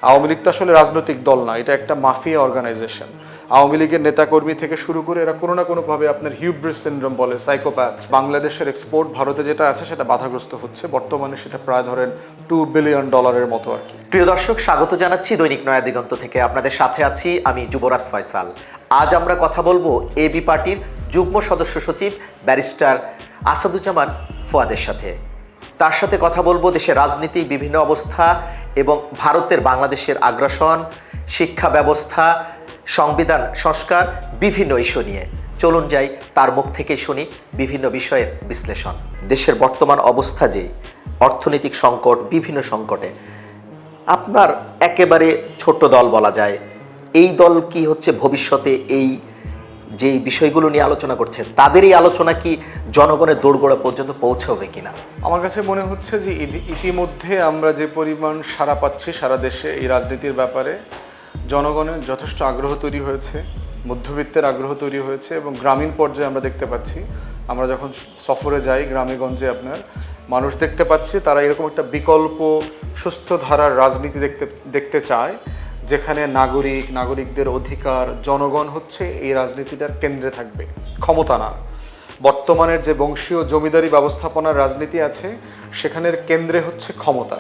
আওয়ামী লীগ তো আসলে রাজনৈতিক দল না, এটা একটা মাফিয়া অর্গানাইজেশন। আওয়ামী লীগের নেতাকর্মী থেকে শুরু করে এরা কোনো না কোনোভাবে আপনার হিউব্রিস সিনড্রোম বলে, সাইকোপ্যাথ। বাংলাদেশের এক্সপোর্ট ভারতে যেটা আছে সেটা বাধাগ্রস্ত হচ্ছে বর্তমানে, সেটা প্রায় ধরেন $2 বিলিয়ন মতো আর কি। প্রিয় দর্শক, স্বাগত জানাচ্ছি দৈনিক নয়া দিগন্ত থেকে। আপনাদের সাথে আছি আমি যুবরাজ ফয়সাল। আজ আমরা কথা বলবো এবি পার্টির যুগ্ম সদস্য সচিব ব্যারিস্টার আসাদুজ্জামান ফুয়াদের সাথে। তার সাথে কথা বলবো দেশের রাজনীতি, বিভিন্ন অবস্থা এবং ভারতের বাংলাদেশের আগ্রাসন, শিক্ষা ব্যবস্থা, সংবিধান সংস্কার, বিভিন্ন ইস্যু নিয়ে। চলুন যাই তার মুখ থেকে শুনি বিভিন্ন বিষয়ের বিশ্লেষণ। দেশের বর্তমান অবস্থা, যে অর্থনৈতিক সংকট, বিভিন্ন সংকটে আপনার একেবারে ছোট্ট দল বলা যায়, এই দল কি হচ্ছে ভবিষ্যতে এই যে বিষয়গুলো নিয়ে আলোচনা করছে, তাদের এই আলোচনা কি জনগণের দোরগোড়া পর্যন্ত পৌঁছবে কিনা? আমার কাছে মনে হচ্ছে যে ইতিমধ্যে আমরা যে পরিমাণ সাড়া পাচ্ছি সারা দেশে এই রাজনীতির ব্যাপারে, জনগণের যথেষ্ট আগ্রহ তৈরি হয়েছে, মধ্যবিত্তের আগ্রহ তৈরি হয়েছে এবং গ্রামীণ পর্যায়ে আমরা দেখতে পাচ্ছি, আমরা যখন সফরে যাই গ্রামে গঞ্জে আপনার মানুষ দেখতে পাচ্ছি, তারা এরকম একটা বিকল্প সুস্থ ধারার রাজনীতি দেখতে চায়, যেখানে নাগরিকদের অধিকার, জনগণ হচ্ছে এই রাজনীতিটার কেন্দ্রে থাকবে, ক্ষমতা না। বর্তমানের যে বংশীয় জমিদারি ব্যবস্থাপনার রাজনীতি আছে, সেখানের কেন্দ্রে হচ্ছে ক্ষমতা,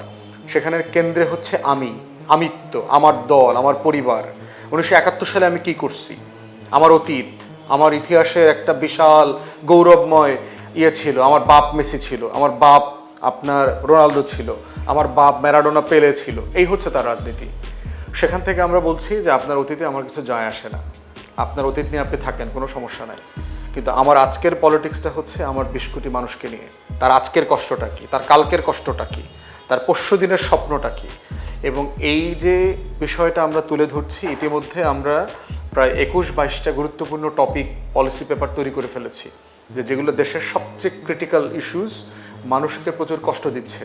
সেখানের কেন্দ্রে হচ্ছে আমিত্ব, আমার দল, আমার পরিবার। 1971 সালে আমি কি করছি, আমার অতীত, আমার ইতিহাসের একটা বিশাল গৌরবময় ছিল, আমার বাপ মেসি ছিল, আমার বাপ আপনার রোনালদো ছিল, আমার বাপ ম্যারাডোনা পেলে ছিল। এই হচ্ছে তার রাজনীতি। সেখান থেকে আমরা বলছি যে আপনার অতীতে আমার কিছু যায় আসে না, আপনার অতীত নিয়ে আপনি থাকেন, কোনো সমস্যা নাই, কিন্তু আমার আজকের পলিটিক্সটা হচ্ছে আমার 20 কোটি মানুষকে নিয়ে। তার আজকের কষ্টটা কি, তার কালকের কষ্টটা কি, তার পরশু দিনের স্বপ্নটা কি। এবং এই যে বিষয়টা আমরা তুলে ধরছি, ইতিমধ্যে আমরা প্রায় 21-22টা গুরুত্বপূর্ণ টপিক পলিসি পেপার তৈরি করে ফেলেছি, যেগুলো দেশের সবচেয়ে ক্রিটিক্যাল ইস্যুস, মানুষকে প্রচুর কষ্ট দিচ্ছে।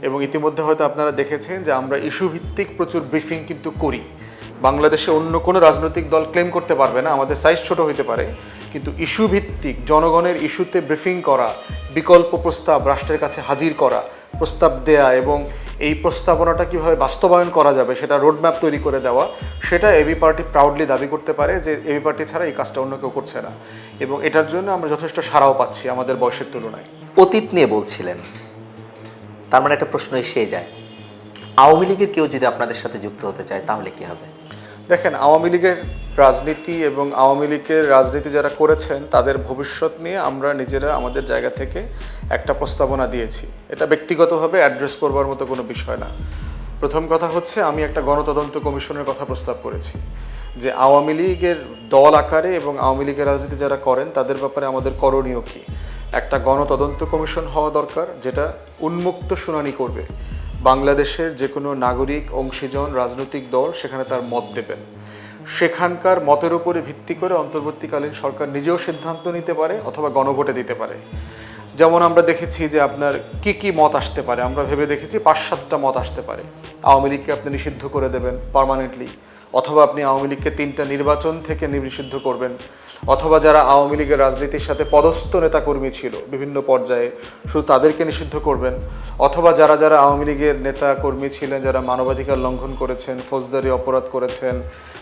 এবং ইতিমধ্যে হয়তো আপনারা দেখেছেন যে আমরা ইস্যু ভিত্তিক প্রচুর ব্রিফিং কিন্তু করি। বাংলাদেশে অন্য কোনো রাজনৈতিক দল ক্লেম করতে পারবে না, আমাদের সাইজ ছোট হইতে পারে, কিন্তু ইস্যু ভিত্তিক জনগণের ইস্যুতে ব্রিফিং করা, বিকল্প প্রস্তাব রাষ্ট্রের কাছে হাজির করা, প্রস্তাব দেয়া এবং এই প্রস্তাবনাটা কীভাবে বাস্তবায়ন করা যাবে সেটা রোডম্যাপ তৈরি করে দেওয়া, সেটা এবি পার্টি প্রাউডলি দাবি করতে পারে যে এবি পার্টি ছাড়া এই কাজটা অন্য কেউ করছে না। এবং এটার জন্য আমরা যথেষ্ট সাড়াও পাচ্ছি আমাদের বয়সের তুলনায়। অতীত নিয়ে বলছিলেন, তার মানে একটা প্রশ্ন এসে যায়, আওয়ামী লীগের কেউ যদি আপনাদের সাথে যুক্ত হতে চায় তাহলে কি হবে? দেখেন, আওয়ামী লীগের রাজনীতি এবং আওয়ামী লীগের রাজনীতি যারা করেছেন তাদের ভবিষ্যৎ নিয়ে আমরা নিজেরা আমাদের জায়গা থেকে একটা প্রস্তাবনা দিয়েছি। এটা ব্যক্তিগতভাবে অ্যাড্রেস করবার মতো কোনো বিষয় না। প্রথম কথা হচ্ছে, আমি একটা গণতদন্ত কমিশনের কথা প্রস্তাব করেছি, যে আওয়ামী লীগের দল আকারে এবং আওয়ামী লীগের রাজনীতি যারা করেন তাদের ব্যাপারে আমাদের করণীয় কী। একটা গণতদন্ত কমিশন হওয়া দরকার, যেটা উন্মুক্ত শুনানি করবে। বাংলাদেশের যে কোনো নাগরিক, অংশীজন, রাজনৈতিক দল সেখানে তার মত দেবেন। সেখানকার মতের উপরে ভিত্তি করে অন্তর্বর্তীকালীন সরকার নিজেও সিদ্ধান্ত নিতে পারে অথবা গণভোটে দিতে পারে। যেমন আমরা দেখেছি যে আপনার কি মত আসতে পারে, আমরা ভেবে দেখেছি 5-7টা মত আসতে পারে। আওয়ামী লীগকে আপনি নিষিদ্ধ করে দেবেন পার্মানেন্টলি, অথবা আপনি আওয়ামী লীগকে 3টা নির্বাচন থেকে নিষিদ্ধ করবেন, অথবা যারা আওয়ামী লীগের রাজনীতির সাথে পদস্থ নেতাকর্মী ছিল বিভিন্ন পর্যায়ে শুধু তাদেরকে নিষিদ্ধ করবেন, অথবা যারা আওয়ামী লীগের নেতাকর্মী ছিলেন, যারা মানবাধিকার লঙ্ঘন করেছেন, ফৌজদারি অপরাধ করেছেন,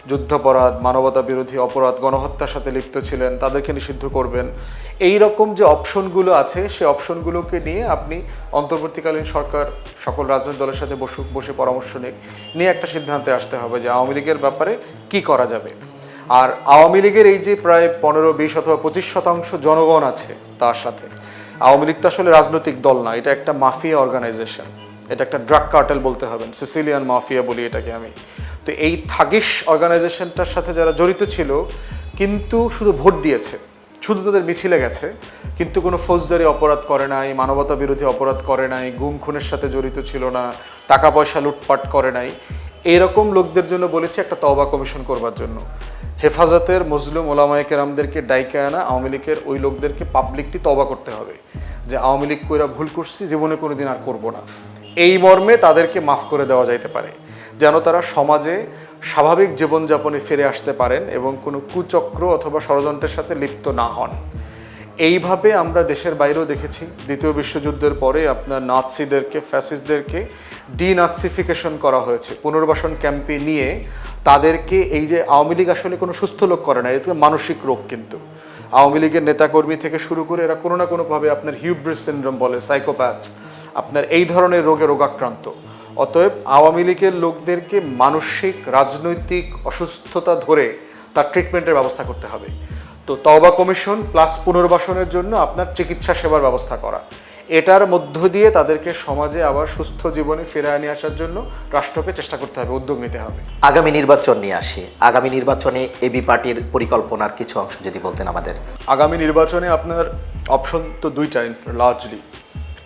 যুদ্ধাপরাধ, মানবতা বিরোধী অপরাধ, গণহত্যার সাথে লিপ্ত ছিলেন, তাদেরকে নিষিদ্ধ করবেন। এই রকম যে অপশনগুলো আছে, সেই অপশনগুলোকে নিয়ে আপনি অন্তর্বর্তীকালীন সরকার সকল রাজনৈতিক দলের সাথে বসে পরামর্শ নিয়ে একটা সিদ্ধান্তে আসতে হবে যে আওয়ামী লীগের ব্যাপারে কি করা যাবে। আর আওয়ামী লীগের এই যে প্রায় 15-20 অথবা 25% জনগণ আছে, তার সাথে আওয়ামী লীগ তো আসলে রাজনৈতিক দল না, এটা একটা মাফিয়া অর্গানাইজেশন, এটা একটা ড্রাগ কার্টেল বলতে হবেন, সিসিলিয়ান মাফিয়া বলি এটাকে আমি। তো এই থাগিশ অর্গানাইজেশনটার সাথে যারা জড়িত ছিল, কিন্তু শুধু ভোট দিয়েছে, শুধু তাদের মিছিলে গেছে, কিন্তু কোনো ফৌজদারি অপরাধ করে নাই, মানবতা বিরোধী অপরাধ করে নাই, গুম খুনের সাথে জড়িত ছিল না, টাকা পয়সা লুটপাট করে নাই, এইরকম লোকদের জন্য বলেছি একটা তওবা কমিশন করবার জন্য। হেফাজতের মজলুম ওলামায়ে কেরামদেরকে ডাইকা আনা, আওয়ামী লীগের ওই লোকদেরকে পাবলিকলি তওবা করতে হবে যে আওয়ামী লীগ কইরা ভুল করছি, জীবনে কোনোদিন আর করব না, এই মর্মে তাদেরকে মাফ করে দেওয়া যাইতে পারে, যেন তারা সমাজে স্বাভাবিক জীবনযাপনে ফিরে আসতে পারেন এবং কোনো কুচক্র অথবা ষড়যন্ত্রের সাথে লিপ্ত না হন। এইভাবে আমরা দেশের বাইরেও দেখেছি দ্বিতীয় বিশ্বযুদ্ধের পরে আপনার নাৎসিদেরকে ফ্যাসিস্টদেরকে ডিনাৎসিফিকেশন করা হয়েছে, পুনর্বাসন ক্যাম্পে নিয়ে তাদেরকে, এই যে আওয়ামী লীগ আসলে কোনো সুস্থ লোক করে না, এটা মানসিক রোগ। কিন্তু আওয়ামী লীগের নেতাকর্মী থেকে শুরু করে এরা কোনো না কোনোভাবে আপনার হিউব্রিস সিনড্রোম বলে, সাইকোপ্যাথ, আপনার এই ধরনের রোগে রোগাক্রান্ত। অতএব আওয়ামী লীগের লোকদেরকে মানসিক রাজনৈতিক অসুস্থতা ধরে তার ট্রিটমেন্টের ব্যবস্থা করতে হবে। তো তওবা কমিশন প্লাস পুনর্বাসনের জন্য আপনার চিকিৎসা সেবার ব্যবস্থা করা, এটার মধ্য দিয়ে তাদেরকে সমাজে আবার সুস্থ জীবনে ফিরিয়ে নিয়ে আসার জন্য রাষ্ট্রকে চেষ্টা করতে হবে, উদ্যোগ নিতে হবে। আগামী নির্বাচন নিয়ে আসি। আগামী নির্বাচনে এবি পার্টির পরিকল্পনার কিছু অংশ যদি বলতেন আমাদের। আগামী নির্বাচনে আপনার অপশন তো দুইটা লার্জলি।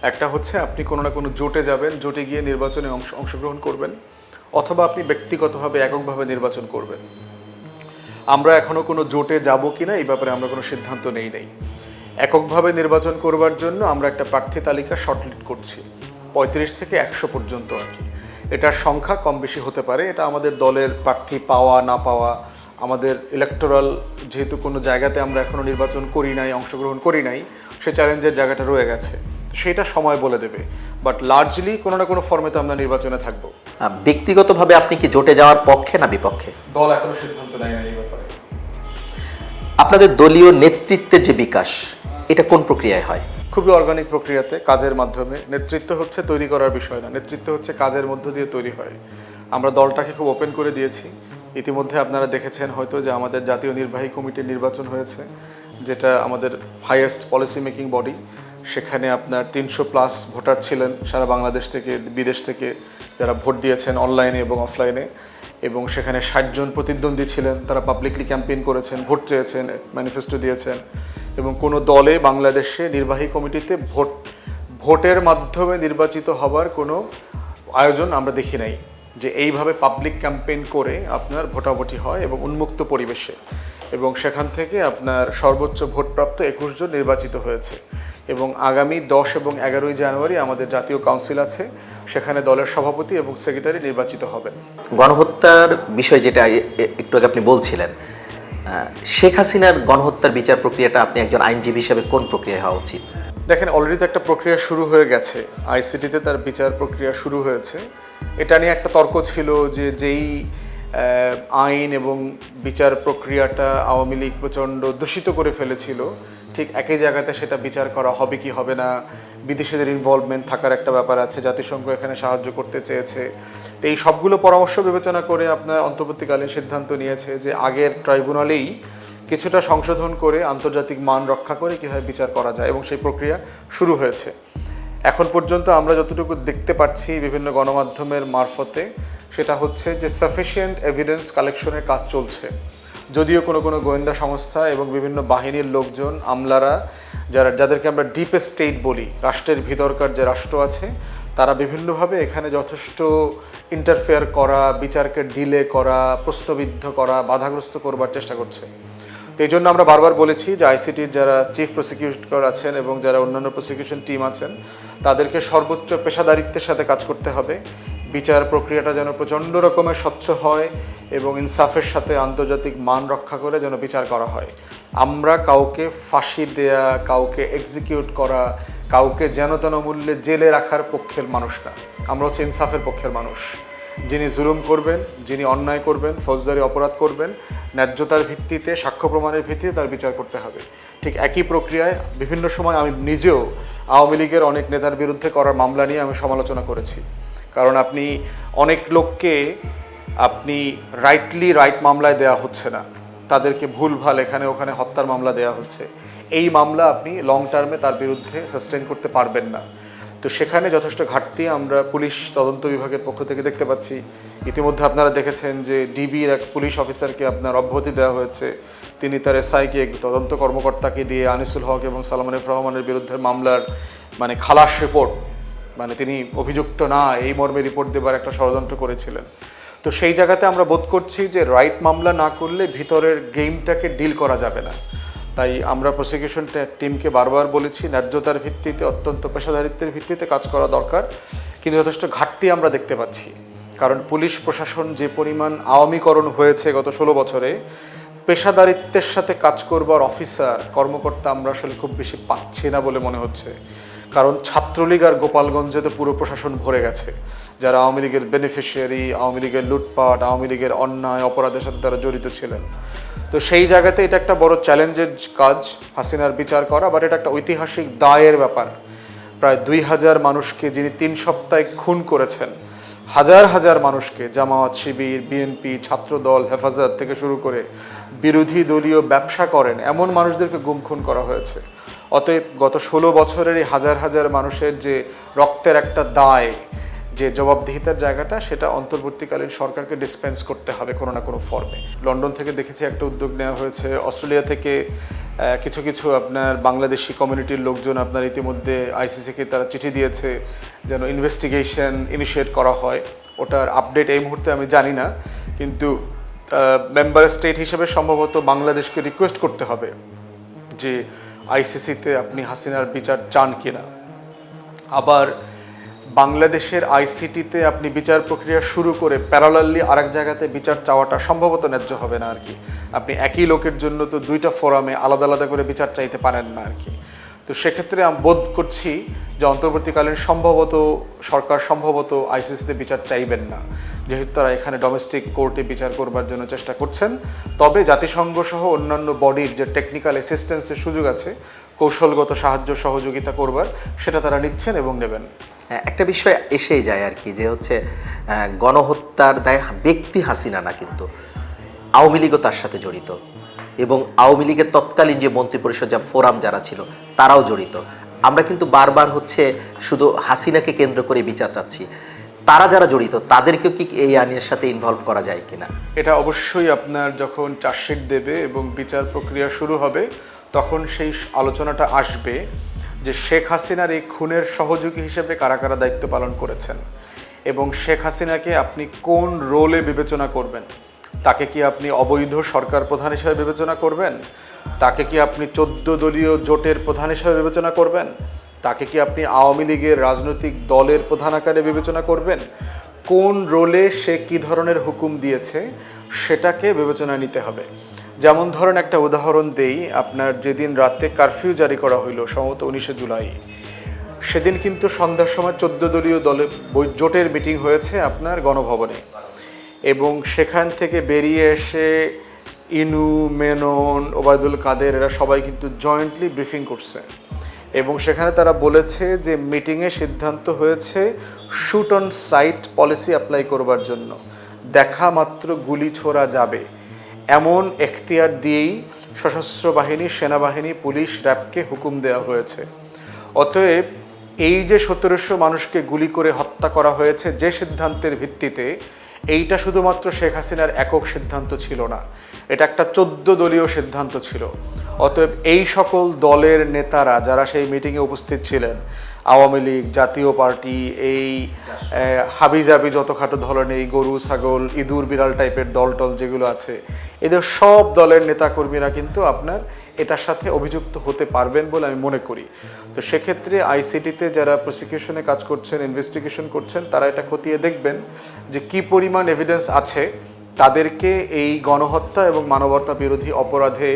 একটা হচ্ছে আপনি কোনো না কোনো জোটে যাবেন, জোটে গিয়ে নির্বাচনে অংশগ্রহণ করবেন, অথবা আপনি ব্যক্তিগতভাবে এককভাবে নির্বাচন করবেন। আমরা এখনও কোনো জোটে যাব কি না এই ব্যাপারে আমরা কোনো সিদ্ধান্ত নেই। এককভাবে নির্বাচন করবার জন্য আমরা একটা প্রার্থী তালিকা শর্টলিস্ট করছি 35 থেকে 100 পর্যন্ত আর কি। এটার সংখ্যা কম বেশি হতে পারে, এটা আমাদের দলের প্রার্থী পাওয়া না পাওয়া, আমাদের ইলেকটোরাল যেহেতু কোনো জায়গাতে আমরা এখনও নির্বাচন করি নাই, অংশগ্রহণ করি নাই, সে চ্যালেঞ্জের জায়গাটা রয়ে গেছে, সেটা সময় বলে দেবে। বাট লার্জলি কোনো না কোনো ফর্মে তো আমরা নির্বাচনে থাকবো। ব্যক্তিগতভাবে আপনি কি জোটে যাওয়ার পক্ষে না বিপক্ষে? দল এখনো সিদ্ধান্ত নেয় না এই ব্যাপারে। আপনাদের দলীয় নেতৃত্বের যে বিকাশ, এটা কোন প্রক্রিয়ায় হয়? খুবই অর্গানিক প্রক্রিয়াতে, কাজের মাধ্যমে। নেতৃত্ব হচ্ছে তৈরি করার বিষয় না, নেতৃত্ব হচ্ছে কাজের মধ্য দিয়ে তৈরি হয়। আমরা দলটাকে খুব ওপেন করে দিয়েছি। ইতিমধ্যে আপনারা দেখেছেন হয়তো যে আমাদের জাতীয় নির্বাহী কমিটির নির্বাচন হয়েছে, যেটা আমাদের হাইয়েস্ট পলিসি মেকিং বডি। সেখানে আপনার 300+ ভোটার ছিলেন সারা বাংলাদেশ থেকে, বিদেশ থেকে, যারা ভোট দিয়েছেন অনলাইনে এবং অফলাইনে। এবং সেখানে 60 জন প্রতিদ্বন্দ্বী ছিলেন, তারা পাবলিকলি ক্যাম্পেইন করেছেন, ভোট চেয়েছেন, ম্যানিফেস্টো দিয়েছেন। এবং কোনো দলে বাংলাদেশে নির্বাহী কমিটিতে ভোটের মাধ্যমে নির্বাচিত হবার কোনো আয়োজন আমরা দেখি নাই, যে এইভাবে পাবলিক ক্যাম্পেইন করে আপনার ভোটাভুটি হয় এবং উন্মুক্ত পরিবেশে। এবং সেখান থেকে আপনার সর্বোচ্চ ভোটপ্রাপ্ত 21 জন নির্বাচিত হয়েছে। এবং আগামী 10 এবং 11ই জানুয়ারি আমাদের জাতীয় কাউন্সিল আছে, সেখানে দলের সভাপতি এবং সেক্রেটারি নির্বাচিত হবেন। গণহত্যার বিষয় যেটা একটু আগে আপনি বলছিলেন, শেখ হাসিনার গণহত্যার বিচার প্রক্রিয়াটা আপনি একজন আইনজীবী হিসেবে কোন প্রক্রিয়া হওয়া উচিত? দেখেন, অলরেডি তো একটা প্রক্রিয়া শুরু হয়ে গেছে, আইসিটিতে তার বিচার প্রক্রিয়া শুরু হয়েছে। এটা নিয়ে একটা তর্ক ছিল যে যেই আইন এবং বিচার প্রক্রিয়াটা আওয়ামী লীগ প্রচণ্ড দূষিত করে ফেলেছিল, ঠিক একই জায়গাতে সেটা বিচার করা হবে কি হবে না, বিদেশিদের ইনভলভমেন্ট থাকার একটা ব্যাপার আছে, জাতিসংঘ এখানে সাহায্য করতে চেয়েছে। তো এই সবগুলো পরামর্শ বিবেচনা করে আপনার অন্তর্বর্তীকালীন সিদ্ধান্ত নিয়েছে যে আগের ট্রাইব্যুনালেই কিছুটা সংশোধন করে আন্তর্জাতিক মান রক্ষা করে কীভাবে বিচার করা যায়, এবং সেই প্রক্রিয়া শুরু হয়েছে। এখন পর্যন্ত আমরা যতটুকু দেখতে পাচ্ছি বিভিন্ন গণমাধ্যমের মারফতে, সেটা হচ্ছে যে সাফিসিয়েন্ট এভিডেন্স কালেকশনের কাজ চলছে। যদিও কোনো কোনো গোয়েন্দা সংস্থা এবং বিভিন্ন বাহিনীর লোকজন, আমলারা, যাদেরকে আমরা ডিপ স্টেট বলি, রাষ্ট্রের ভিতরকার যে রাষ্ট্র আছে, তারা বিভিন্নভাবে এখানে যথেষ্ট ইন্টারফেয়ার করা, বিচারকে ডিলে করা, প্রশ্নবিদ্ধ করা, বাধাগ্রস্ত করবার চেষ্টা করছে। তো এই জন্য আমরা বারবার বলেছি যে আইসিটির যারা চিফ প্রসিকিউটর আছেন এবং যারা অন্যান্য প্রসিকিউশন টিম আছেন, তাদেরকে সর্বোচ্চ পেশাদারিত্বের সাথে কাজ করতে হবে। বিচার প্রক্রিয়াটা যেন প্রচণ্ড রকমের স্বচ্ছ হয় এবং ইনসাফের সাথে আন্তর্জাতিক মান রক্ষা করে যেন বিচার করা হয়। আমরা কাউকে ফাঁসি দেয়া, কাউকে এক্সিকিউট করা, কাউকে যেন তেন মূল্যে জেলে রাখার পক্ষের মানুষ না। আমরা হচ্ছে ইনসাফের পক্ষের মানুষ। যিনি জুলুম করবেন, যিনি অন্যায় করবেন, ফৌজদারি অপরাধ করবেন, ন্যায্যতার ভিত্তিতে, সাক্ষ্য প্রমাণের ভিত্তিতে তার বিচার করতে হবে। ঠিক একই প্রক্রিয়ায় বিভিন্ন সময় আমি নিজেও আওয়ামী লীগের অনেক নেতার বিরুদ্ধে করার মামলা নিয়ে আমি সমালোচনা করেছি। কারণ আপনি অনেক লোককে আপনি রাইট মামলায় দেওয়া হচ্ছে না, তাদেরকে ভুলভাল এখানে ওখানে হত্যার মামলা দেওয়া হচ্ছে। এই মামলা আপনি লং টার্মে তার বিরুদ্ধে সাস্টেন করতে পারবেন না। তো সেখানে যথেষ্ট ঘাটতি আমরা পুলিশ তদন্ত বিভাগের পক্ষ থেকে দেখতে পাচ্ছি। ইতিমধ্যে আপনারা দেখেছেন যে ডিবির এক পুলিশ অফিসারকে আপনার অব্যাহতি দেওয়া হয়েছে। তিনি তার এসআইকে, তদন্ত কর্মকর্তাকে দিয়ে আনিসুল হক এবং সালমান এফ রহমানের বিরুদ্ধে মামলার খালাস রিপোর্ট, তিনি অভিযুক্ত না এই মর্মে রিপোর্ট দেবার একটা ষড়যন্ত্র করেছিলেন। তো সেই জায়গাতে আমরা বোধ করছি যে রাইট মামলা না করলে ভিতরের গেমটাকে ডিল করা যাবে না। তাই আমরা প্রসিকিউশন টিমকে বারবার বলেছি ন্যায্যতার ভিত্তিতে, অত্যন্ত পেশাদারিত্বের ভিত্তিতে কাজ করা দরকার। কিন্তু যথেষ্ট ঘাটতি আমরা দেখতে পাচ্ছি, কারণ পুলিশ প্রশাসন যে পরিমাণ আওয়ামীকরণ হয়েছে গত 16 বছরে, পেশাদারিত্বের সাথে কাজ করবার অফিসার কর্মকর্তা আমরা আসলে খুব বেশি পাচ্ছি না বলে মনে হচ্ছে। কারণ ছাত্রলীগ আর গোপালগঞ্জে তো পুরো প্রশাসন ভরে গেছে, যারা আওয়ামী লীগের বেনিফিশিয়ারি, আওয়ামী লীগের লুটপাট, আওয়ামী লীগের অন্যায় অপরাধের সাথে তারা জড়িত ছিলেন। তো সেই জায়গাতে এটা একটা বড় চ্যালেঞ্জের কাজ হাসিনার বিচার করা, বাট এটা একটা ঐতিহাসিক দায়ের ব্যাপার। প্রায় 2000 মানুষকে যিনি 3 সপ্তাহে খুন করেছেন, হাজার হাজার মানুষকে, জামায়াত, শিবির, বিএনপি, ছাত্রদল, হেফাজত থেকে শুরু করে বিরোধী দলীয় ব্যবসা করেন এমন মানুষদেরকে গুম খুন করা হয়েছে। অতএব গত 16 বছরের এই হাজার হাজার মানুষের যে রক্তের একটা দায়, যে জবাবদিহিতার জায়গাটা, সেটা অন্তর্বর্তীকালীন সরকারকে ডিসপেন্স করতে হবে কোনো না কোনো ফর্মে। লন্ডন থেকে দেখেছি একটা উদ্যোগ নেওয়া হয়েছে, অস্ট্রেলিয়া থেকে কিছু কিছু আপনার বাংলাদেশি কমিউনিটির লোকজন আপনার ইতিমধ্যে আইসিসিকে তারা চিঠি দিয়েছে যেন ইনভেস্টিগেশন ইনিশিয়েট করা হয়। ওটার আপডেট এই মুহূর্তে আমি জানি না, কিন্তু মেম্বার স্টেট হিসেবে সম্ভবত বাংলাদেশকে রিকোয়েস্ট করতে হবে যে আইসিসিতে আপনি হাসিনার বিচার চান কিনা। আবার বাংলাদেশের আইসিটিতে আপনি বিচার প্রক্রিয়া শুরু করে প্যারালালি আরেক জায়গাতে বিচার চাওয়াটা সম্ভবত ন্যায্য হবে না আর কি। আপনি একই লোকের জন্য তো 2টা ফোরামে আলাদা আলাদা করে বিচার চাইতে পারেন না আর কি। তো সেক্ষেত্রে আমি বোধ করছি যে অন্তর্বর্তীকালীন সরকার সম্ভবত আইসিসিতে বিচার চাইবেন না, যেহেতু তারা এখানে ডোমেস্টিক কোর্টে বিচার করবার জন্য চেষ্টা করছেন। তবে জাতিসংঘ সহ অন্যান্য বডির যে টেকনিক্যাল অ্যাসিস্ট্যান্সের সুযোগ আছে, কৌশলগত সাহায্য সহযোগিতা করবার, সেটা তারা নিচ্ছেন এবং নেবেন। একটা বিষয় এসেই যায় আর কি, যে হচ্ছে গণহত্যার দায় ব্যক্তি হাসিনা না, কিন্তু আওয়ামী লীগও তার সাথে জড়িত, এবং আওয়ামী লীগের তৎকালীন যে মন্ত্রিপরিষদ যা ফোরাম যারা ছিল তারাও জড়িত। আমরা কিন্তু বারবার হচ্ছে শুধু হাসিনাকে কেন্দ্র করে বিচার চাচ্ছি, তারা যারা জড়িত তাদেরকেও কি এই আইনের সাথে ইনভলভ করা যায় কিনা? এটা অবশ্যই আপনার যখন চার্জশিট দেবে এবং বিচার প্রক্রিয়া শুরু হবে তখন সেই আলোচনাটা আসবে যে শেখ হাসিনার এই খুনের সহযোগী হিসেবে কারা কারা দায়িত্ব পালন করেছেন, এবং শেখ হাসিনাকে আপনি কোন রোলে বিবেচনা করবেন। তাকে কি আপনি অবৈধ সরকার প্রধান হিসেবে বিবেচনা করবেন? তাকে কি আপনি 14 দলীয় জোটের প্রধান হিসেবে বিবেচনা করবেন? তাকে কি আপনি আওয়ামী লীগের রাজনৈতিক দলের প্রধান আকারে বিবেচনা করবেন? কোন রোলে সে কী ধরনের হুকুম দিয়েছে সেটাকে বিবেচনায় নিতে হবে। যেমন ধরেন একটা উদাহরণ দেই, আপনার যেদিন রাতে কারফিউ জারি করা হইল সম্ভবত 19শে জুলাই, সেদিন কিন্তু সন্ধ্যার সময় 14 দলীয় জোটের মিটিং হয়েছে আপনার গণভবনে, এবং সেখান থেকে বেরিয়ে এসে ইনু, মেনন, ওবায়দুল কাদের এরা সবাই কিন্তু জয়েন্টলি ব্রিফিং করছে, এবং সেখানে তারা বলেছে যে মিটিংয়ে সিদ্ধান্ত হয়েছে shoot on site policy apply করবার জন্য, দেখা মাত্র গুলি ছোড়া যাবে এমন এখতিয়ার দিয়েই সশস্ত্র বাহিনী, সেনাবাহিনী, পুলিশ, র্যাবকে হুকুম দেওয়া হয়েছে। অতএব এই যে 1700 মানুষকে গুলি করে হত্যা করা হয়েছে যে সিদ্ধান্তের ভিত্তিতে, এইটা শুধুমাত্র শেখ হাসিনার একক সিদ্ধান্ত ছিল না, এটা একটা 14 দলীয় সিদ্ধান্ত ছিল। অতএব এই সকল দলের নেতারা যারা সেই মিটিংয়ে উপস্থিত ছিলেন, আওয়ামী লীগ, জাতীয় পার্টি, এই হাবিজাবি যতখাটো ধরনের এই গরু, ছাগল, ইঁদুর, বিড়াল টাইপের দলটল যেগুলো আছে, এদের সব দলের নেতাকর্মীরা কিন্তু আপনার এটার সাথে অভিযুক্ত হতে পারবেন বলে আমি মনে করি। তো সেক্ষেত্রে আইসিটিতে যারা প্রসিকিউশনে কাজ করছেন, ইনভেস্টিগেশন করছেন, তারা এটা খতিয়ে দেখবেন যে কি পরিমাণ এভিডেন্স আছে তাদেরকে এই গণহত্যা এবং মানবতা বিরোধী অপরাধে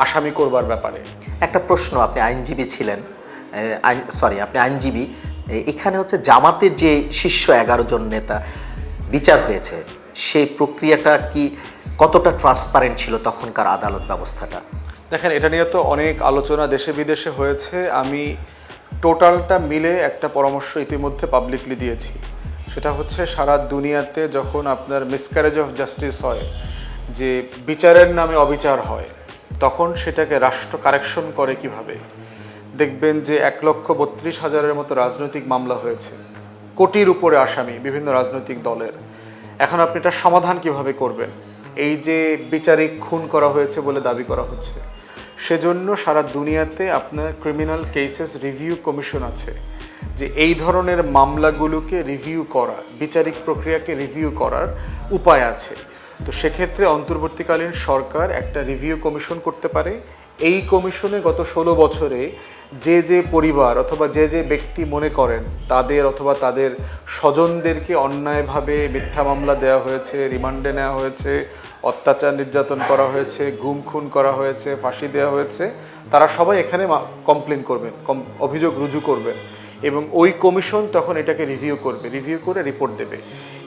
আসামি করবার ব্যাপারে। একটা প্রশ্ন, আপনি আইনজীবী ছিলেন, আপনি আইনজীবী, এখানে হচ্ছে জামাতের যে শীর্ষ 11 জন নেতা বিচার হয়েছে, সেই প্রক্রিয়াটা কি কতটা ট্রান্সপারেন্ট ছিল তখনকার আদালত ব্যবস্থাটা? দেখেন, এটা নিয়ে তো অনেক আলোচনা দেশে বিদেশে হয়েছে। আমি টোটালটা মিলে একটা পরামর্শ ইতিমধ্যে পাবলিকলি দিয়েছি। সেটা হচ্ছে সারা দুনিয়াতে যখন আপনার মিসক্যারেজ অফ জাস্টিস হয়, যে বিচারের নামে অবিচার হয়, তখন সেটাকে রাষ্ট্র কারেকশন করে কিভাবে। দেখবেন যে 1,32,000-এর মতো রাজনৈতিক মামলা হয়েছে, কোটির উপরে আসামি বিভিন্ন রাজনৈতিক দলের। এখন আপনি এটার সমাধান কিভাবে করবেন? এই যে বিচারিক খুন করা হয়েছে বলে দাবি করা হচ্ছে, সেজন্য সারা দুনিয়াতে আপনার ক্রিমিনাল কেসেস রিভিউ কমিশন আছে, যে এই ধরনের মামলাগুলোকে রিভিউ করা, বিচারিক প্রক্রিয়াকে রিভিউ করার উপায় আছে। তো সেক্ষেত্রে অন্তর্বর্তীকালীন সরকার একটা রিভিউ কমিশন করতে পারে। এই কমিশনে গত 16 বছরে যে যে পরিবার অথবা যে যে ব্যক্তি মনে করেন তাদের অথবা তাদের স্বজনদেরকে অন্যায়ভাবে মিথ্যা মামলা দেওয়া হয়েছে, রিমান্ডে নেওয়া হয়েছে, অত্যাচার নির্যাতন করা হয়েছে, গুম খুন করা হয়েছে, ফাঁসি দেওয়া হয়েছে, তারা সবাই এখানে কমপ্লেন করবেন, অভিযোগ রুজু করবেন এবং ওই কমিশন তখন এটাকে রিভিউ করবে, রিভিউ করে রিপোর্ট দেবে।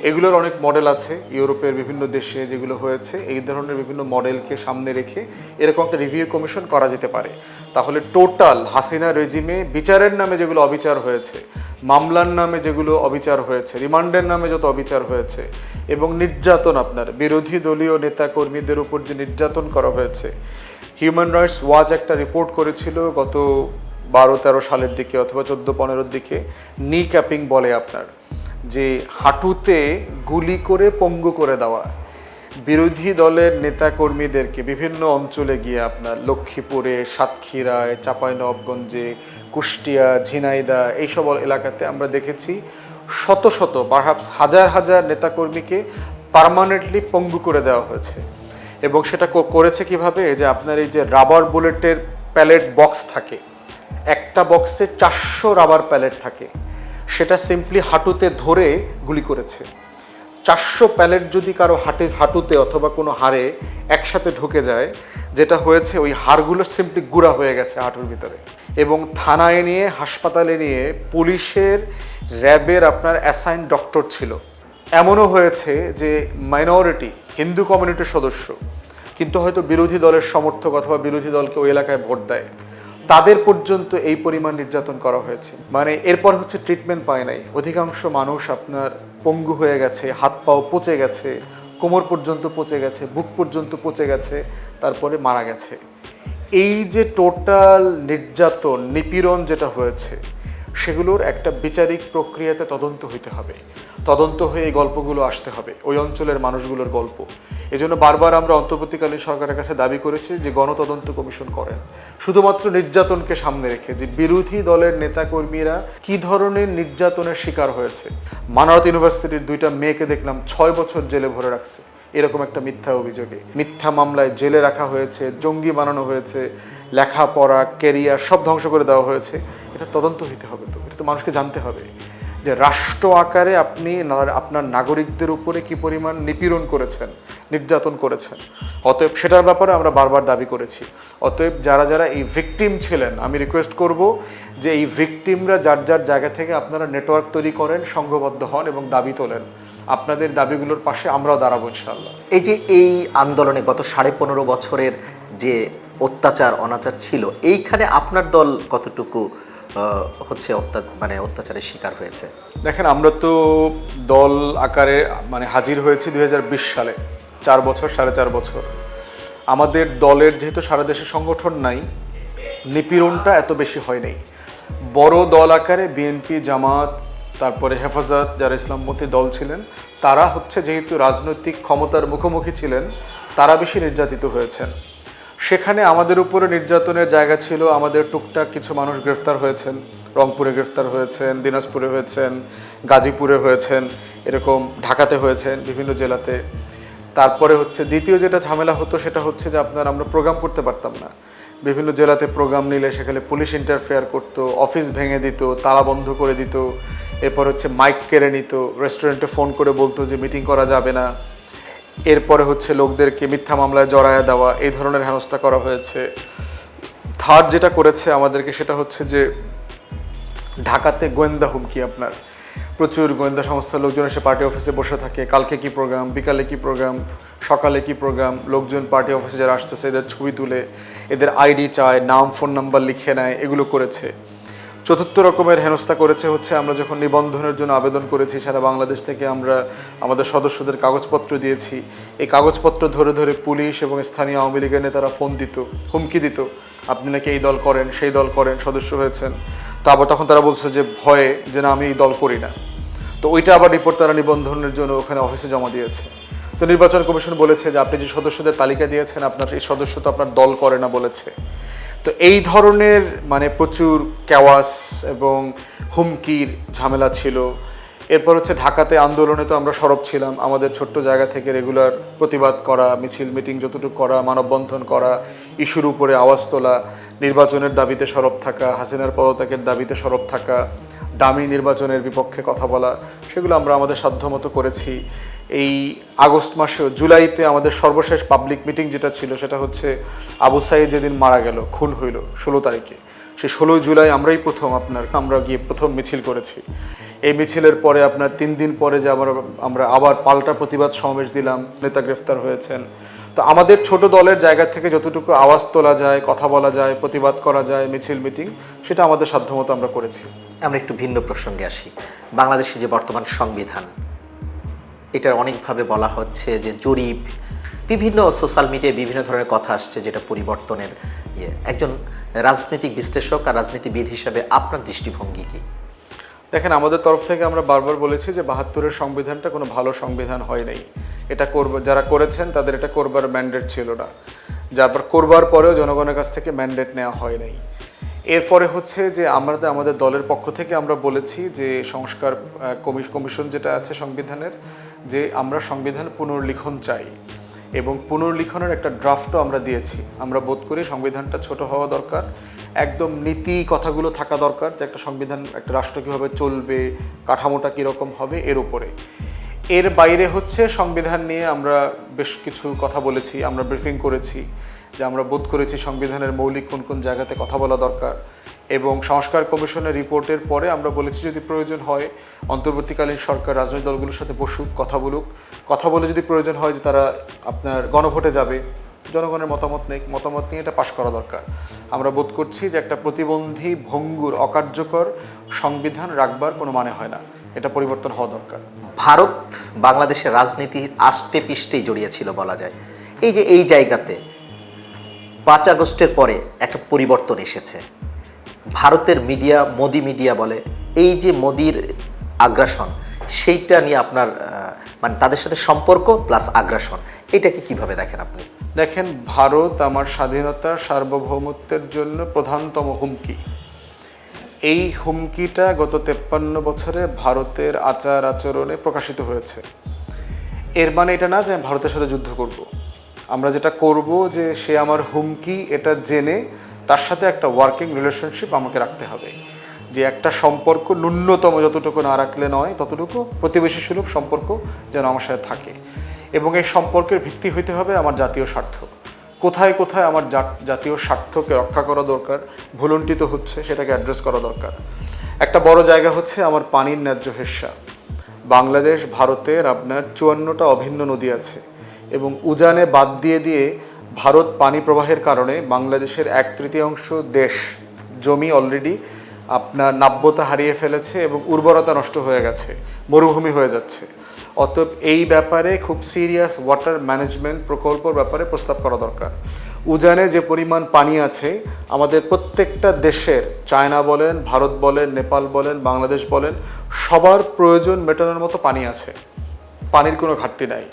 এগুলোর অনেক মডেল আছে ইউরোপের বিভিন্ন দেশে যেগুলো হয়েছে, এই ধরনের বিভিন্ন মডেলকে সামনে রেখে এরকম একটা রিভিউ কমিশন করা যেতে পারে। তাহলে টোটাল হাসিনা রেজিমে বিচারের নামে যেগুলো অবিচার হয়েছে, মামলার নামে যেগুলো অবিচার হয়েছে, রিমান্ডের নামে যত অবিচার হয়েছে এবং নির্যাতন, আপনার বিরোধী দলীয় নেতা কর্মীদের উপর যে নির্যাতন করা হয়েছে, হিউম্যান রাইটস ওয়াচ একটা রিপোর্ট করেছিল গত 12-13 সালের দিকে অথবা 14-15 দিকে, নি ক্যাপিং বলে আপনার, যে হাঁটুতে গুলি করে পঙ্গু করে দেওয়া বিরোধী দলের নেতাকর্মীদেরকে বিভিন্ন অঞ্চলে গিয়ে আপনার লক্ষ্মীপুরে, সাতক্ষীরায়, চাঁপাইনবাবগঞ্জে, কুষ্টিয়া, ঝিনাইদহ এইসব এলাকাতে আমরা দেখেছি শত শত পারহাপস হাজার হাজার নেতাকর্মীকে পার্মানেন্টলি পঙ্গু করে দেওয়া হয়েছে। এবং সেটা করেছে কিভাবে, যে আপনার এই যে রাবার বুলেটের প্যালেট বক্স থাকে, একটা বক্সে 400 রাবার প্যালেট থাকে, সেটা সিম্পলি হাঁটুতে ধরে গুলি করেছে। 400 প্যালেট যদি কারো হাঁটুতে অথবা কোনো হাড়ে একসাথে ঢুকে যায়, যেটা হয়েছে ওই হাড়গুলো সিম্পলি গুঁড়া হয়ে গেছে হাঁটুর ভিতরে। এবং থানায় নিয়ে, হাসপাতালে নিয়ে পুলিশের, র্যাবের আপনার অ্যাসাইন ডক্টর ছিল। এমনও হয়েছে যে মাইনরিটি হিন্দু কমিউনিটির সদস্য কিন্তু হয়তো বিরোধী দলের সমর্থক অথবা বিরোধী দলকে ওই এলাকায় ভোট দেয়, তাদের পর্যন্ত এই পরিমাণ নির্যাতন করা হয়েছে। মানে এরপর হচ্ছে ট্রিটমেন্ট পায় নাই, অধিকাংশ মানুষ আপনার পঙ্গু হয়ে গেছে, হাত পাও পচে গেছে, কোমর পর্যন্ত পচে গেছে, বুক পর্যন্ত পচে গেছে, তারপরে মারা গেছে। এই যে টোটাল নির্যাতন, নিপীড়ন যেটা হয়েছে, সেগুলোর একটা বিচারিক প্রক্রিয়াতে তদন্ত হইতে হবে, তদন্ত হয়ে এই গল্পগুলো আসতে হবে, ওই অঞ্চলের মানুষগুলোর গল্প। এজন্য বারবার আমরা অন্তর্বর্তীকালীন সরকারের কাছে দাবি করেছি যে গণতদন্ত কমিশন করেন, শুধুমাত্র নির্যাতনকে সামনে রেখে, যে বিরোধী দলের নেতাকর্মীরা কি ধরনের নির্যাতনের শিকার হয়েছে। মানারত ইউনিভার্সিটির 2টা মেয়েকে দেখলাম 6 বছর জেলে ভরে রাখছে এরকম একটা মিথ্যা অভিযোগে, মিথ্যা মামলায় জেলে রাখা হয়েছে, জঙ্গি বানানো হয়েছে, লেখাপড়া, ক্যারিয়ার সব ধ্বংস করে দেওয়া হয়েছে। এটা তদন্ত হইতে হবে, তো এটা তো মানুষকে জানতে হবে যে রাষ্ট্র আকারে আপনি আপনার নাগরিকদের উপরে কি পরিমাণ নিপীড়ন করেছেন, নির্যাতন করেছেন। অতএব সেটার ব্যাপারে আমরা বারবার দাবি করেছি। অতএব যারা যারা এই ভিকটিম ছিলেন, আমি রিকোয়েস্ট করব যে এই ভিকটিমরা যার যার জায়গা থেকে আপনারা নেটওয়ার্ক তৈরি করেন, সংঘবদ্ধ হন এবং দাবি তোলেন। আপনাদের দাবিগুলোর পাশে আমরাও দাঁড়াবো ইনশাআল্লাহ। এই যে এই আন্দোলনে গত 15.5 বছরের যে অত্যাচার অনাচার ছিল, এইখানে আপনার দল কতটুকু হচ্ছে অত্যাচারের শিকার হয়েছে? দেখেন, আমরা তো দল আকারে হাজির হয়েছি 2020 সালে, 4 বছর, 4.5 বছর। আমাদের দলের যেহেতু সারা দেশে সংগঠন নাই, নিপীড়নটা এত বেশি হয় নাই। বড় দল আকারে বিএনপি, জামাত, তারপরে হেফাজত, যারা ইসলামপন্থী দল ছিলেন, তারা হচ্ছে যেহেতু রাজনৈতিক ক্ষমতার মুখোমুখি ছিলেন, তারা বেশি নির্যাতিত হয়েছেন। সেখানে আমাদের উপরে নির্যাতনের জায়গা ছিল। আমাদের টুকটাক কিছু মানুষ গ্রেফতার হয়েছেন, রংপুরে গ্রেফতার হয়েছেন, দিনাজপুরে হয়েছেন, গাজীপুরে হয়েছেন, এরকম ঢাকাতে হয়েছেন, বিভিন্ন জেলাতে। তারপরে হচ্ছে দ্বিতীয় যেটা ঝামেলা হতো সেটা হচ্ছে যে আমরা প্রোগ্রাম করতে পারতাম না। বিভিন্ন জেলাতে প্রোগ্রাম নিলে সেখানে পুলিশ ইন্টারফেয়ার করতো, অফিস ভেঙে দিত, তালা বন্ধ করে দিত। এরপর হচ্ছে মাইক কেড়ে নিত, রেস্টুরেন্টে ফোন করে বলতো যে মিটিং করা যাবে না। এরপরে হচ্ছে লোকদেরকে মিথ্যা মামলায় জড়ায়া দেওয়া, এই ধরনের হেনস্থা করা হয়েছে। থার্ড যেটা করেছে আমাদেরকে সেটা হচ্ছে যে ঢাকাতে গোয়েন্দা হুমকি। আপনার প্রচুর গোয়েন্দা সংস্থার লোকজন এসে পার্টি অফিসে বসে থাকে, কালকে কি প্রোগ্রাম, বিকালে কি প্রোগ্রাম, সকালে কি প্রোগ্রাম। লোকজন পার্টি অফিসে যারা আসতেছে এদের ছবি তুলে, এদের আইডি চায়, নাম, ফোন নাম্বার লিখে নেয়, এগুলো করেছে। চতুর্থ রকমের হেনস্থা করেছে হচ্ছে আমরা যখন নিবন্ধনের জন্য আবেদন করেছি সারা বাংলাদেশ থেকে, আমরা আমাদের সদস্যদের কাগজপত্র দিয়েছি। এই কাগজপত্র ধরে ধরে পুলিশ এবং স্থানীয় আওয়ামী লীগের নেতারা ফোন দিত, হুমকি দিত, আপনি নাকি এই দল করেন, সেই দল করেন, সদস্য হয়েছেন। তো আবার তখন তারা বলছে যে ভয়ে যে না, আমি এই দল করি না। তো ওইটা আবার রিপোর্ট তারা নিবন্ধনের জন্য ওখানে অফিসে জমা দিয়েছে। তো নির্বাচন কমিশন বলেছে যে আপনি যে সদস্যদের তালিকা দিয়েছেন, আপনার এই সদস্য তো আপনার দল করে না বলেছে। তো এই ধরনের প্রচুর কেওয়াস এবং হুমকির ঝামেলা ছিল। এরপর হচ্ছে ঢাকাতে আন্দোলনে তো আমরা সরব ছিলাম, আমাদের ছোট্ট জায়গা থেকে রেগুলার প্রতিবাদ করা, মিছিল মিটিং যতটুকু করা, মানববন্ধন করা, ইস্যুর উপরে আওয়াজ তোলা, নির্বাচনের দাবিতে সরব থাকা, হাসিনার পদত্যাগের দাবিতে সরব থাকা, ডামি নির্বাচনের বিপক্ষে কথা বলা, সেগুলো আমরা আমাদের সাধ্যমতো করেছি। এই আগস্ট মাসে, জুলাইতে আমাদের সর্বশেষ পাবলিক মিটিং যেটা ছিল সেটা হচ্ছে আবু সাঈদ যেদিন মারা গেল, খুন হইল 16 তারিখে, সেই 16 জুলাই আমরা গিয়ে প্রথম মিছিল করেছি। এই মিছিলের পরে 3 দিন পরে যে আমরা আবার পাল্টা প্রতিবাদ সমাবেশ দিলাম, নেতা গ্রেফতার হয়েছেন। তো আমাদের ছোট দলের জায়গা থেকে যতটুকু আওয়াজ তোলা যায়, কথা বলা যায়, প্রতিবাদ করা যায়, মিছিল মিটিং, সেটা আমাদের সাধ্যমতো আমরা করেছি। আমরা একটু ভিন্ন প্রসঙ্গে আসি। বাংলাদেশে যে বর্তমান সংবিধান, এটার অনেকভাবে বলা হচ্ছে যে জরিপ, বিভিন্ন সোশ্যাল মিডিয়ায় বিভিন্ন ধরনের কথা আসছে যেটা পরিবর্তনের একজন রাজনৈতিক বিশ্লেষক আর রাজনীতিবিদ হিসাবে আপনার দৃষ্টিভঙ্গি কি? দেখেন, আমাদের তরফ থেকে আমরা বারবার বলেছি যে 72-এর সংবিধানটা কোনো ভালো সংবিধান হয় নাই। এটা যারা করেছেন তাদের এটা করবার ম্যান্ডেট ছিল না, যারপর করবার পরেও জনগণের কাছ থেকে ম্যান্ডেট নেওয়া হয় নাই। এরপরে হচ্ছে যে আমাদের দলের পক্ষ থেকে আমরা বলেছি যে সংস্কার কমিশন যেটা আছে সংবিধানের, যে আমরা সংবিধান পুনর্লিখন চাই এবং পুনর্লিখনের একটা ড্রাফটও আমরা দিয়েছি। আমরা বোধ করি সংবিধানটা ছোট হওয়া দরকার, একদম নীতি কথাগুলো থাকা দরকার, যে একটা সংবিধান, একটা রাষ্ট্র কীভাবে চলবে, কাঠামোটা কীরকম হবে, এর উপরে। এর বাইরে হচ্ছে সংবিধান নিয়ে আমরা বেশ কিছু কথা বলেছি, আমরা ব্রিফিং করেছি যে আমরা বোধ করেছি সংবিধানের মৌলিক কোন কোন জায়গাতে কথা বলা দরকার। এবং সংস্কার কমিশনের রিপোর্টের পরে আমরা বলেছি যদি প্রয়োজন হয় অন্তর্বর্তীকালীন সরকার রাজনৈতিক দলগুলোর সাথে বসুক, কথা বলে যদি প্রয়োজন হয় যে তারা গণভোটে যাবে, জনগণের মতামত নিয়ে এটা পাশ করা দরকার। আমরা বোধ করছি যে একটা প্রতিবন্ধী, ভঙ্গুর, অকার্যকর সংবিধান রাখবার কোনো মানে হয় না, এটা পরিবর্তন হওয়া দরকার। ভারত বাংলাদেশের রাজনীতির আষ্টে পিষ্টেই জড়িয়েছিল বলা যায়। এই জায়গাতে 5 আগস্টের পরে একটা পরিবর্তন এসেছে। ভারতের মিডিয়া, মোদি মিডিয়া বলে এই যে মোদির আগ্রাসন, সেইটা নিয়ে আপনার মানে তাদের সাথে সম্পর্ক প্লাস আগ্রাসন, এটাকে কিভাবে দেখেন আপনি? দেখেন, ভারত আমার স্বাধীনতার, সার্বভৌমত্বের জন্য প্রধানতম হুমকি। এই হুমকিটা গত 53 বছরে ভারতের আচার আচরণে প্রকাশিত হয়েছে। এর মানে এটা না যে আমি ভারতের সাথে যুদ্ধ করব। আমরা যেটা করব যে সে আমার হুমকি এটা জেনে তার সাথে একটা ওয়ার্কিং রিলেশনশিপ আমাকে রাখতে হবে, যে একটা সম্পর্ক ন্যূনতম যতটুকু না রাখলে নয় ততটুকু প্রতিবেশী সুলভ সম্পর্ক যেন আমার সাথে থাকে। এবং এই সম্পর্কের ভিত্তি হইতে হবে আমার জাতীয় স্বার্থ। কোথায় কোথায় আমার জাতীয় স্বার্থকে রক্ষা করা দরকার, ভুলুণ্ঠিত হচ্ছে, সেটাকে অ্যাড্রেস করা দরকার। একটা বড় জায়গা হচ্ছে আমার পানির ন্যায্য হেস্যা। বাংলাদেশ, ভারতের 54টা অভিন্ন নদী আছে এবং উজানে বাদ দিয়ে ভারত পানি প্রবাহের কারণে বাংলাদেশের 1/3 দেশ জমি অলরেডি নাব্যতা হারিয়ে ফেলেছে এবং উর্বরতা নষ্ট হয়ে গেছে, মরুভূমি হয়ে যাচ্ছে। অতএব এই ব্যাপারে খুব সিরিয়াস ওয়াটার ম্যানেজমেন্ট প্রকল্পের ব্যাপারে প্রস্তাব করা দরকার। উজানে যে পরিমাণ পানি আছে, আমাদের প্রত্যেকটা দেশের, চায়না বলেন, ভারত বলেন, নেপাল বলেন, বাংলাদেশ বলেন, সবার প্রয়োজন মেটানোর মতো পানি আছে, পানির কোনো ঘাটতি নাই।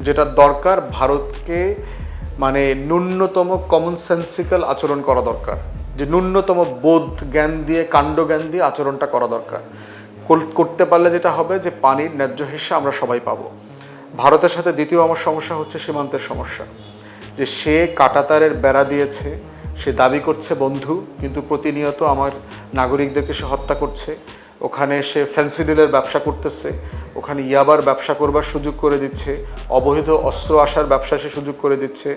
যেটা দরকার ভারতকে মানে ন্যূনতম কমন সেন্সিক্যাল আচরণ করা দরকার, যে ন্যূনতম বোধ জ্ঞান দিয়ে, কাণ্ড জ্ঞান দিয়ে আচরণটা করা দরকার। করতে পারলে যেটা হবে যে পানির ন্যায্য হিস্সা আমরা সবাই পাবো। ভারতের সাথে দ্বিতীয় আমার সমস্যা হচ্ছে সীমান্তের সমস্যা, যে সে কাঁটাতারের বেড়া দিয়েছে, সে দাবি করছে বন্ধু, কিন্তু প্রতিনিয়ত আমার নাগরিকদেরকে সে হত্যা করছে। ওখানে সে ফেন্সিডিলের ব্যবসা করতেছে, ওখানে ইয়াবার ব্যবসা করবার সুযোগ করে দিচ্ছে, অবৈধ অস্ত্র আসার ব্যবসা সে সুযোগ করে দিচ্ছে,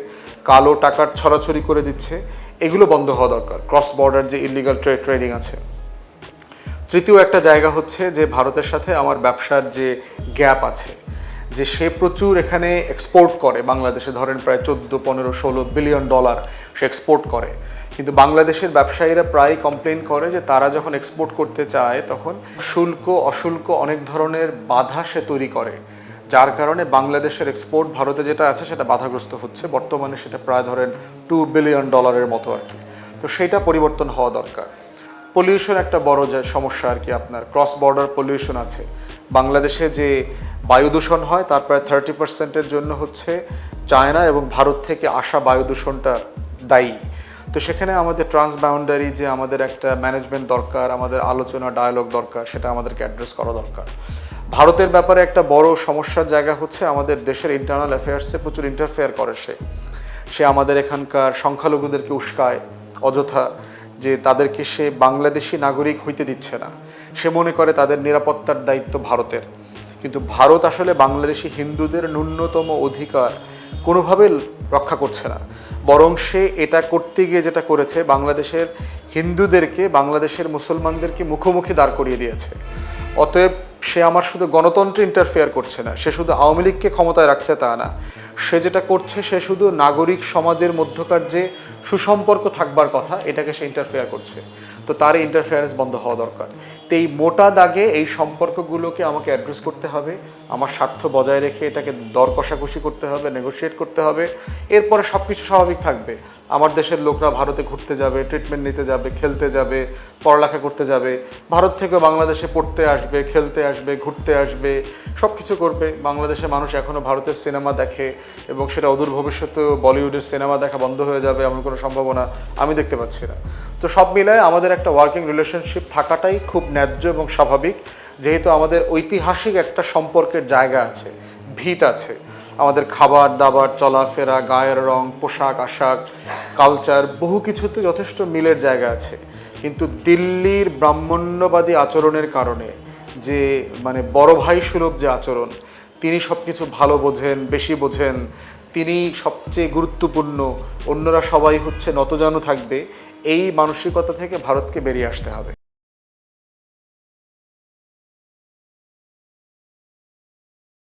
কালো টাকার ছড়াছড়ি করে দিচ্ছে। এগুলো বন্ধ হওয়া দরকার, ক্রস বর্ডার যে ইলিগাল ট্রেডিং আছে। তৃতীয় একটা জায়গা হচ্ছে যে ভারতের সাথে আমার ব্যবসার যে গ্যাপ আছে, যে সে প্রচুর এখানে এক্সপোর্ট করে, বাংলাদেশে ধরেন প্রায় 14, 15, 16 বিলিয়ন ডলার সে এক্সপোর্ট করে, কিন্তু বাংলাদেশের ব্যবসায়ীরা প্রায় কমপ্লেন করে যে তারা যখন এক্সপোর্ট করতে চায় তখন শুল্ক অশুল্ক অনেক ধরনের বাধা সে তৈরি করে, যার কারণে বাংলাদেশের এক্সপোর্ট ভারতে যেটা আছে সেটা বাধাগ্রস্ত হচ্ছে। বর্তমানে সেটা প্রায় ধরেন $2 বিলিয়ন মতো আর কি। তো সেইটা পরিবর্তন হওয়া দরকার। পলিউশন একটা বড় সমস্যা আর কি, আপনার ক্রস বর্ডার পলিউশন আছে। বাংলাদেশে যে বায়ু দূষণ হয় তার প্রায় 30%-এর জন্য হচ্ছে চায়না এবং ভারত থেকে আসা বায়ু দূষণটা দায়ী। তো সেখানে আমাদের ট্রান্সবাউন্ডারি যে আমাদের একটা ম্যানেজমেন্ট দরকার, আমাদের আলোচনা ডায়ালগ দরকার, সেটা আমাদেরকে অ্যাড্রেস করা দরকার। ভারতের ব্যাপারে একটা বড় সমস্যার জায়গা হচ্ছে আমাদের দেশের ইন্টারনাল অ্যাফেয়ার্সে প্রচুর ইন্টারফেয়ার করে সে আমাদের এখানকার সংখ্যালঘুদেরকে উস্কায়, অযথা যে তাদেরকে সে বাংলাদেশি নাগরিক হইতে দিচ্ছে না। সে মনে করে তাদের নিরাপত্তার দায়িত্ব ভারতের, কিন্তু ভারত আসলে বাংলাদেশি হিন্দুদের ন্যূনতম অধিকার কোনোভাবে রক্ষা করছে না। বরং সে এটা করতে গিয়ে যেটা করেছে, বাংলাদেশের হিন্দুদেরকে, বাংলাদেশের মুসলমানদেরকে মুখোমুখি দাঁড় করিয়ে দিয়েছে। অতএব সে আমার শুধু গণতন্ত্রে ইন্টারফেয়ার করছে না, সে শুধু আওয়ামী লীগকে ক্ষমতায় রাখছে তা না, সে যেটা করছে সে শুধু নাগরিক সমাজের মধ্যকার যে সুসম্পর্ক থাকবার কথা এটাকে সে ইন্টারফেয়ার করছে। তো তার ইন্টারফেয়ারেন্স বন্ধ হওয়া দরকার। তো এই মোটা দাগে এই সম্পর্কগুলোকে আমাকে অ্যাড্রেস করতে হবে, আমার স্বার্থ বজায় রেখে এটাকে দর কষাকষি করতে হবে, নেগোশিয়েট করতে হবে। এরপরে সব কিছু স্বাভাবিক থাকবে। আমার দেশের লোকরা ভারতে ঘুরতে যাবে, ট্রিটমেন্ট নিতে যাবে, খেলতে যাবে, পড়ালেখা করতে যাবে, ভারত থেকে বাংলাদেশে পড়তে আসবে, খেলতে আসবে, ঘুরতে আসবে, সব কিছু করবে। বাংলাদেশের মানুষ এখনও ভারতের সিনেমা দেখে এবং সেটা অদূর ভবিষ্যতেও বলিউডের সিনেমা দেখা বন্ধ হয়ে যাবে এমন কোনো সম্ভাবনা আমি দেখতে পাচ্ছি না। তো সব মিলায় আমাদের একটা ওয়ার্কিং রিলেশনশিপ থাকাটাই খুব ন্যায্য এবং স্বাভাবিক, যেহেতু আমাদের ঐতিহাসিক একটা সম্পর্কের জায়গা আছে, ভিত আছে। আমাদের খাবার দাবার, চলাফেরা, গায়ের রং, পোশাক আশাক, কালচার, বহু কিছুতে যথেষ্ট মিলের জায়গা আছে। কিন্তু দিল্লির ব্রাহ্মণ্যবাদী আচরণের কারণে যে মানে বড় ভাই সুলভ যে আচরণ, তিনি সব কিছু ভালো বোঝেন, বেশি বোঝেন, তিনি সবচেয়ে গুরুত্বপূর্ণ, অন্যরা সবাই হচ্ছে নতজানু থাকবে, এই মানসিকতা থেকে ভারতকে বেরিয়ে আসতে হবে।